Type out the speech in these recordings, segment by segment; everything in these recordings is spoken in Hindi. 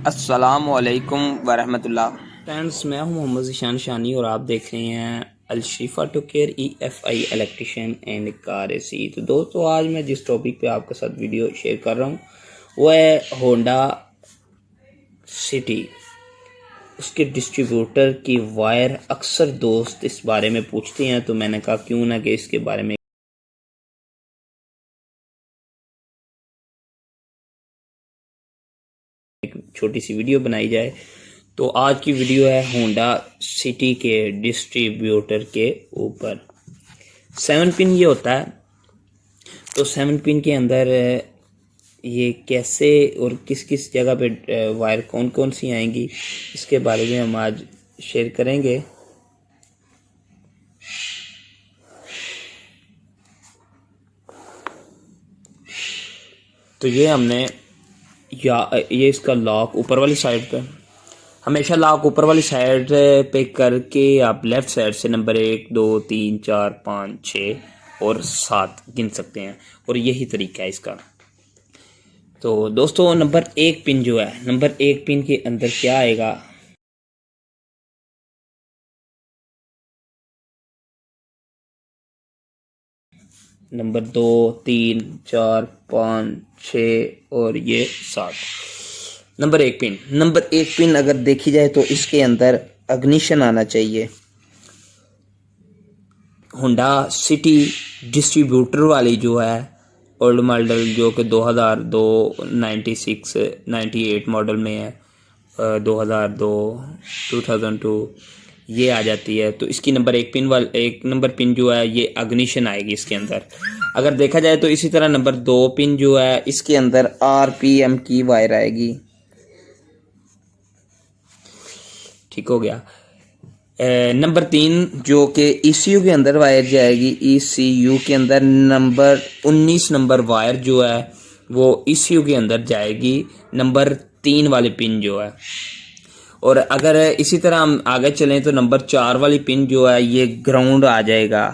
अस्सलामुअलैकुम वरहमतुल्लाह। फ्रेंड्स, मैं हूं मोहम्मद ज़ीशान शानी और आप देख रहे हैं Alshifa to care EFI electrician and car AC. तो दोस्तों, आज मैं जिस टॉपिक पे आपके साथ वीडियो शेयर कर रहा हूं वो है होंडा सिटी। उसके डिस्ट्रीब्यूटर की वायर अक्सर दोस्त इस बारे में पूछते हैं, तो मैंने कहा क्यों ना कि इसके बारे में एक छोटी सी वीडियो बनाई जाए। तो आज की वीडियो है होंडा सिटी के डिस्ट्रीब्यूटर के ऊपर। 7 पिन ये होता है। तो 7 पिन के अंदर ये कैसे और किस किस जगह पे वायर कौन कौन सी आएंगी, इसके बारे में हम आज शेयर करेंगे। तो ये हमने ये इसका लॉक ऊपर वाली साइड पे, हमेशा लॉक ऊपर वाली साइड पे करके आप लेफ्ट साइड से नंबर 1 2 3 4 5 6 और 7 गिन सकते हैं, और यही तरीका है इसका। तो दोस्तों, नंबर 1 पिन जो है, नंबर 1 पिन के अंदर क्या आएगा, नंबर 2 3 4 5 6 और ये 7। नंबर 1 पिन, नंबर 1 पिन अगर देखी जाए तो इसके अंदर अग्निशन आना चाहिए। होंडा सिटी डिस्ट्रीब्यूटर वाली जो है ओल्ड मॉडल, जो कि 2002 96 98 मॉडल में है, 2002 2002 ये आ जाती है। तो इसकी नंबर 1 पिन एक नंबर पिन जो है ये अग्निशन आएगी इसके अंदर। अगर देखा जाए तो इसी तरह नंबर 2 पिन जो है इसके अंदर RPM की वायर आएगी। ठीक हो गया। नंबर 3 जो कि ECU के अंदर वायर जाएगी, ECU के अंदर नंबर 19 नंबर वायर जो है वो ECU के अंदर जाएगी, नंबर 3 वाली पिन जो है। और अगर इसी तरह हम आगे चलें तो नंबर 4 वाली पिन जो है ये ग्राउंड आ जाएगा,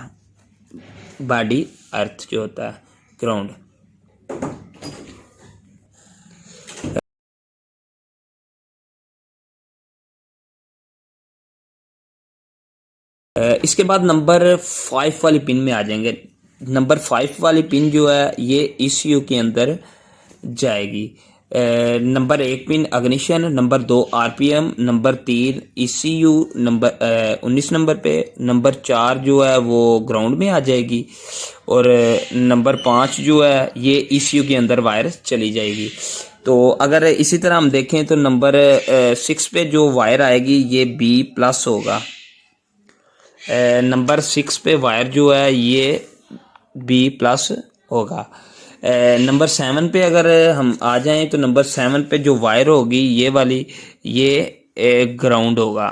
बॉडी अर्थ जो होता है ग्राउंड। इसके बाद नंबर 5 वाली पिन में आ जाएंगे। नंबर 5 वाली पिन जो है ये ECU के अंदर जाएगी। Number 1 pin ignition, number 2 RPM, number 3 ECU, number 19 number पे, नंबर 4 जो है वो ग्राउंड में आ जाएगी, और नंबर 5 जो है ये ECU के अंदर वायर चली जाएगी। तो अगर इसी तरह हम देखें तो नंबर 6 पे जो वायर आएगी ये B+ होगा। नंबर 6 पे वायर जो है ये B+ होगा। नंबर 7 पे अगर हम आ जाएं तो नंबर 7 पे जो वायर होगी ये वाली, ये ग्राउंड होगा।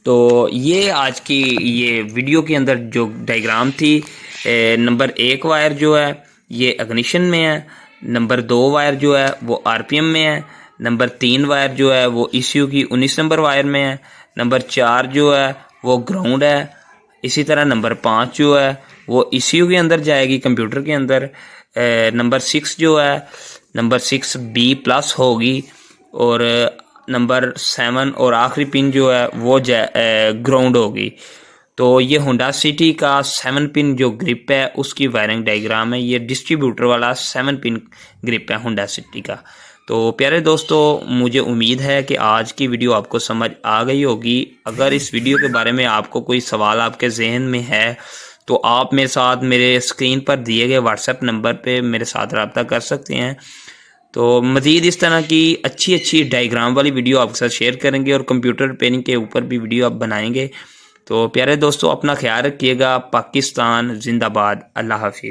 तो ये आज की ये वीडियो के अंदर जो डायग्राम थी, नंबर 1 वायर जो है ये अग्निशन में है, नंबर 2 वायर जो है वो RPM में है, नंबर 3 वायर जो है वो ECU की 19 नंबर वायर में है, नंबर 4 जो है वो ग्राउंड है। इसी तरह नंबर 5 जो है वो ECU के अंदर जाएगी, कंप्यूटर के अंदर। नंबर 6 जो है, नंबर 6 B+ होगी, और नंबर 7 और आखिरी पिन जो है वो ग्राउंड होगी। तो ये होंडा सिटी का 7 पिन जो ग्रिप है उसकी वायरिंग डायग्राम है। ये डिस्ट्रीब्यूटर वाला 7 पिन ग्रिप है होंडा सिटी का। तो प्यारे दोस्तों, मुझे उम्मीद है कि आज की वीडियो आपको समझ आ गई होगी। अगर इस वीडियो के बारे में आपको कोई सवाल आपके जहन में है तो आप मेरे साथ मेरे स्क्रीन पर दिए गए WhatsApp नंबर पे मेरे साथ रब्ता कर सकते हैं। तो मज़ीद इस तरह की अच्छी अच्छी डायग्राम वाली वीडियो आपके साथ शेयर करेंगे, और कंप्यूटर रिपेयरिंग के ऊपर भी वीडियो आप बनाएंगे। तो प्यारे दोस्तों, अपना ख्याल रखिएगा। पाकिस्तान जिंदाबाद। अल्लाह हाफिज़।